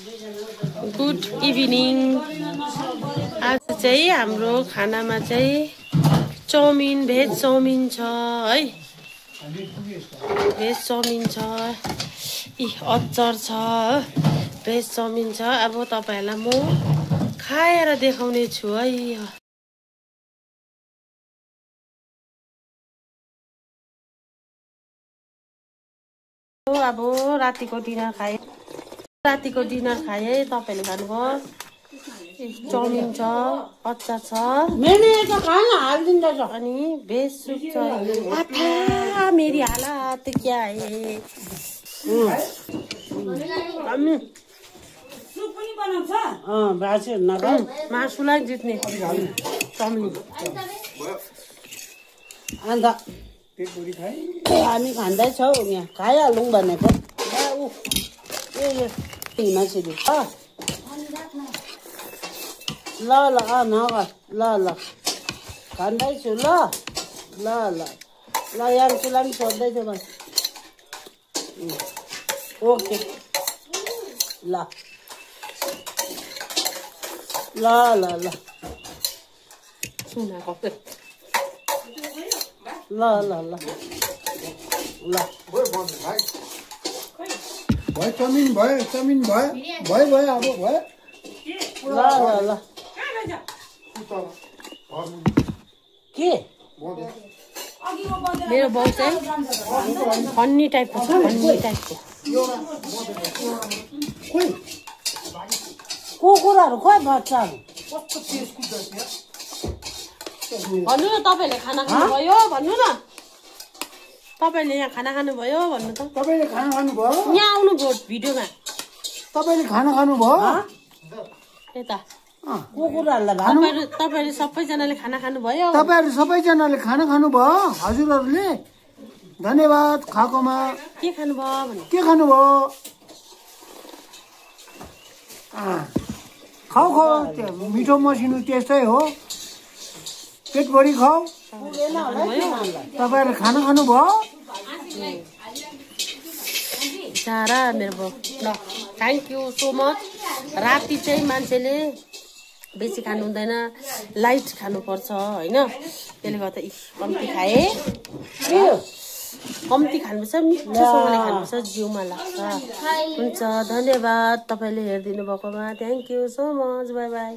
Good evening. आज चाहिँ हाम्रो खानामा चाहिँ चाउमिन, भेज चाउमिन छ है। भेज चाउमिन छ, अचार छ, भेज चाउमिन छ। अब तपाईहरुलाई म खाएर देखाउने छु है। अब रातिको डिनर खाए। तपाईले खानुभयो? चाउमिन छ, अचार छ, अनि भेज सुप छ। मेरी हालत क्या है? मासुलाई जित्ने चाउमिन। अन्त हामी खाँदैछौँ यहाँ, खाइहालौँ भनेको। ल ल ल ल खाँदैछु ल ल ल ल याङ्सुलाई पनि सोध्दैछु म। ओके ल ल ल ल ल ल ल ल भयो चाउमिन भयो अब भयो। ल ल ल के मेरो बाउ चाहिँ फन्नी टाइपको छ, फन्नी टाइपको। कुकुरहरू खोइ बच्चाहरू भन्नु न, तपाईहरुले खाना खानुभयो भन्नु न। तपाईहरुले यहाँ खाना खानुभयो भन्नु त। तपाईले खाना खानुभयो? यहाँ आउनुभयो भिडियोमा। तपाईले खाना खानुभयो? यता कुकुरहरूलाई तपाईहरु सबैजनाले खाना खानुभयो? तपाईहरु सबैजनाले खाना खानुभयो? हजुरहरुले धन्यवाद खाएकोमा। के खानुभयो भन्नु? के खानुभयो? खाऊ मिठो मसिनो त्यस्तै हो। पेटभरि खाऊ। तपाईहरु खाना खानुभयो? सारा मेरो बाउ। ल थ्याङ्क यू सो मच। राति चाहिँ मान्छेले बेसी खानु हुँदैन, लाइट खानुपर्छ हैन। त्यसले गर्दा कम्ती खाए। कम्ती खानुपर्छ, मिठोसँगले खानुपर्छ, जिउमा लाग्छ। हुन्छ, धन्यवाद तपाईले हेरिदिनु भएकोमा। Thank you so much. By by.